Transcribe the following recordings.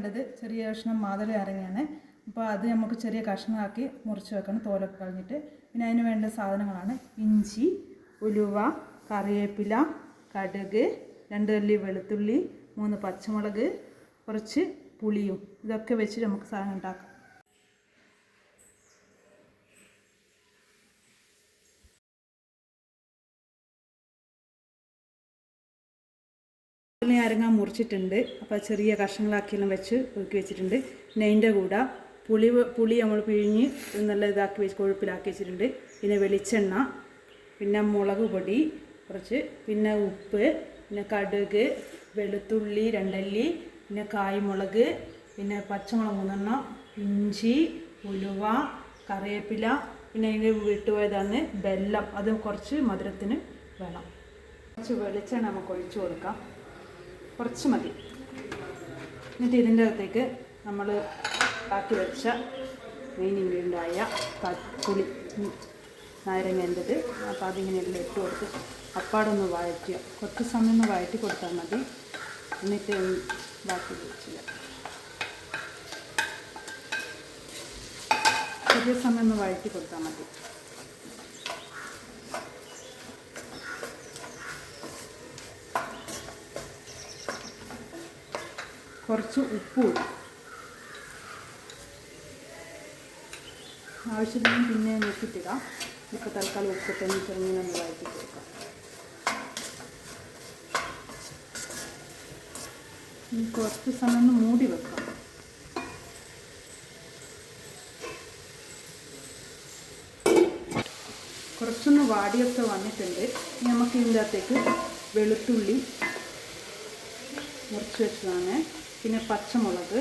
വേണ്ടത് ചെറിയ കഷ്ണം മാതള നാരങ്ങയാണ്. അപ്പോൾ അത് നമുക്ക് ചെറിയ കഷ്ണമാക്കി മുറിച്ച് വെക്കണം, തോലൊക്കെ കളഞ്ഞിട്ട്. പിന്നെ അതിന് വേണ്ട സാധനങ്ങളാണ് ഇഞ്ചി, ഉലുവ, കറിവേപ്പില, കടുക്, 2 അല്ലി വെളുത്തുള്ളി, 3 പച്ചമുളക്, കുറച്ച് പുളിയും. ഇതൊക്കെ വെച്ച് നമുക്ക് സാധനം ഉണ്ടാക്കാം. നാരങ്ങ മുറിച്ചിട്ടുണ്ട്. അപ്പോൾ ചെറിയ കഷ്ണങ്ങളാക്കിയെല്ലാം വെച്ച് ഒതുക്കി വെച്ചിട്ടുണ്ട്. പിന്നെ അതിൻ്റെ കൂടെ പുളി നമ്മൾ പിഴിഞ്ഞ് നല്ല ഇതാക്കി വെച്ച് കൊഴുപ്പിലാക്കി വെച്ചിട്ടുണ്ട്. പിന്നെ വെളിച്ചെണ്ണ, പിന്നെ മുളക് പൊടി കുറച്ച്, പിന്നെ ഉപ്പ്, പിന്നെ കടുക്, വെളുത്തുള്ളി 2 അല്ലി, പിന്നെ കായ്മുളക്, പിന്നെ പച്ചമുളക് 3 ഇഞ്ചി, ഉലുവ, കറിവേപ്പില, പിന്നെ അതിൻ്റെ വിട്ടുപോയതാണ് വെല്ലം. അത് കുറച്ച് മധുരത്തിന് വേണം. കുറച്ച് വെളിച്ചെണ്ണ നമുക്ക് ഒഴിച്ചു കൊടുക്കാം, കുറച്ച് മതി. എന്നിട്ട് ഇതിൻ്റെ അകത്തേക്ക് നമ്മൾ ആക്കി വെച്ച മെയിൻ ഇൻഗ്രീഡിയൻ്റായ പുളി നാരങ്ങേണ്ടത്. അപ്പോൾ അതിങ്ങനെ എല്ലാം ഇട്ട് കൊടുത്ത് അപ്പാടൊന്ന് വഴറ്റുക. കുറച്ച് സമയം ഒന്ന് വഴറ്റി കൊടുത്താൽ മതി. എന്നിട്ട് ബാക്കി വെച്ചില്ല, ചെറിയ സമയം ഒന്ന് വഴറ്റി കൊടുത്താൽ മതി. കുറച്ച് ഉപ്പ് ഇടും, ആവശ്യത്തിന് പിന്നെ നോക്കിയിട്ടിടാം. ഇപ്പോൾ തൽക്കാലം ഉപ്പിട്ട് ചെറുങ്ങനെ ഒന്ന് വഴറ്റി കൊടുക്കാം. കുറച്ച് സമയം ഒന്ന് മൂടി വെക്കാം. കുറച്ചൊന്ന് വാടിയൊക്കെ വന്നിട്ടുണ്ട്. നമുക്ക് ഇതിൻ്റെ അകത്തേക്ക് വെളുത്തുള്ളി മുറിച്ച് വെച്ചതാണ്, പിന്നെ പച്ചമുളക്,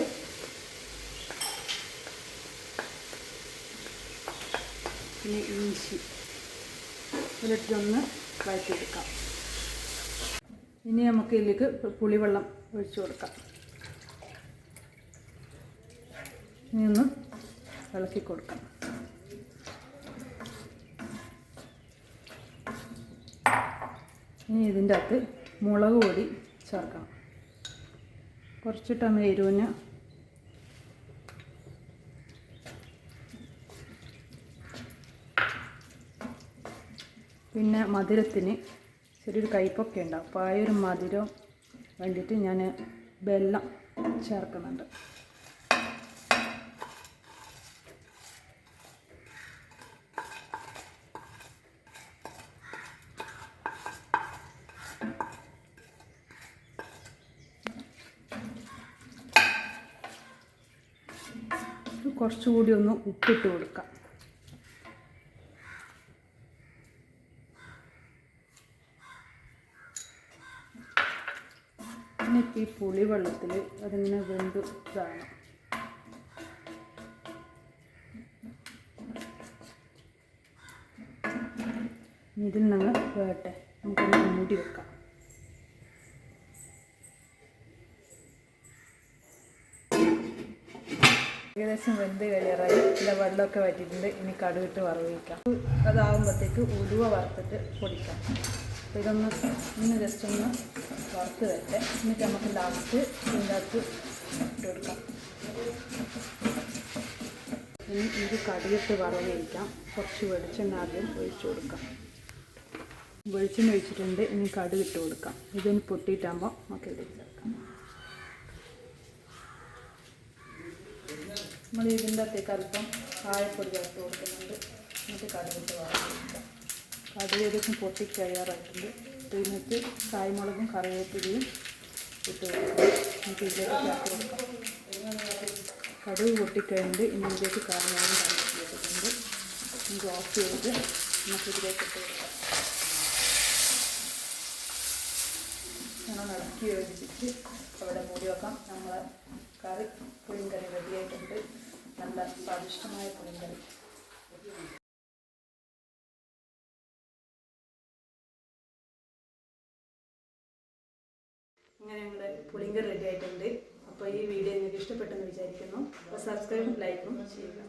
പിന്നെ ഇഞ്ചി ഇതിലിട്ടൊന്ന് വഴറ്റിയെടുക്കാം. ഇനി നമുക്ക് ഇതിലേക്ക് പുളിവെള്ളം ഒഴിച്ചു കൊടുക്കാം. ഇനി ഒന്ന് ഇളക്കി കൊടുക്കാം. ഇനി ഇതിൻ്റെ അകത്ത് മുളക് പൊടി ചേർക്കണം, കുറച്ചിട്ടൊന്ന് എരിവിന്. പിന്നെ മധുരത്തിന് ചെറിയൊരു കയ്പ്പൊക്കെ ഉണ്ടാവും. അപ്പോൾ ആ ഒരു മധുരം വേണ്ടിയിട്ട് ഞാൻ വെല്ലം ചേർക്കുന്നുണ്ട്. കുറച്ചുകൂടി ഒന്ന് ഉപ്പിട്ട് കൊടുക്കാം. പിന്നെ ഈ പുളിവെള്ളത്തിൽ അതിങ്ങനെ വെന്ത് ഇതാണ്. ഇതിൽ നിന്ന് വേട്ടെ, നമുക്കൊന്ന് മൂടി വെക്കാം. ഏകദേശം വെന്ത് കഴിയാറായി. ഇതിൻ്റെ വെള്ളമൊക്കെ വറ്റിയിട്ടുണ്ട്. ഇനി കടുകിട്ട് വറവിക്കാം. അതാകുമ്പോഴത്തേക്ക് ഉലുവ വറുത്തിട്ട് പൊടിക്കാം. അപ്പോൾ ഇന്ന് ജസ്റ്റ് ഒന്ന് വറുത്ത് വരട്ടെ. എന്നിട്ട് നമുക്ക് ലാസ്റ്റ് ഇതിൻ്റെ അകത്ത് ഇട്ട് കൊടുക്കാം. ഇനി ഇത് കടുകിട്ട് വറവിക്കാം. കുറച്ച് വെളിച്ചെണ്ണ ആദ്യം ഒഴിച്ചു കൊടുക്കാം. വെളിച്ചെണ്ണ ഒഴിച്ചിട്ടുണ്ട്. ഇനി കടുകിട്ട് കൊടുക്കാം. ഇതിന് പൊട്ടിയിട്ടാകുമ്പോൾ നമുക്ക് ഇതിൽ ചേർക്കാം. നമ്മൾ ഇതിൻ്റെ അകത്തേക്ക് അല്പം കായപ്പൊടി ചേർത്ത് കൊടുക്കുന്നുണ്ട്. എന്നിട്ട് കടുകിട്ട് വറക്കാം. കടുക് ഏകദേശം പൊട്ടിക്കഴിയാറായിട്ടുണ്ട്. എന്നിട്ട് കായ്മുളകും കറിവേപ്പിലയും ഇട്ട് കൊടുക്കാം. എന്നിട്ട് ഇതിലേക്ക് ചേർത്ത് കൊടുക്കാം. കടുക് പൊട്ടിക്കഴിഞ്ഞിട്ട് ഇനി ഇതിലേക്ക് കായ്മുളകും കറിവേപ്പില ഇട്ടിട്ടുണ്ട്. നമുക്ക് ഓഫ് ചെയ്തിട്ട് നമുക്ക് ഇതിലേക്ക് ഇട്ട് കൊടുക്കാം. ഞങ്ങൾ ഇളക്കി യോജിപ്പിച്ച് അവിടെ മൂടി വെക്കാം. നമ്മളെ കറി പുളിങ്കറി റെഡിയായിട്ടുണ്ട്. നല്ല സ്വാദിഷ്ടമായ പുളിങ്കറി. ഇങ്ങനെ ഞങ്ങളുടെ പുളിങ്കറി റെഡി ആയിട്ടുണ്ട്. അപ്പോൾ ഈ വീഡിയോ നിങ്ങൾക്ക് ഇഷ്ടപ്പെട്ടെന്ന് വിചാരിക്കുന്നു. അപ്പോൾ സബ്സ്ക്രൈബും ലൈക്കും ചെയ്യുക.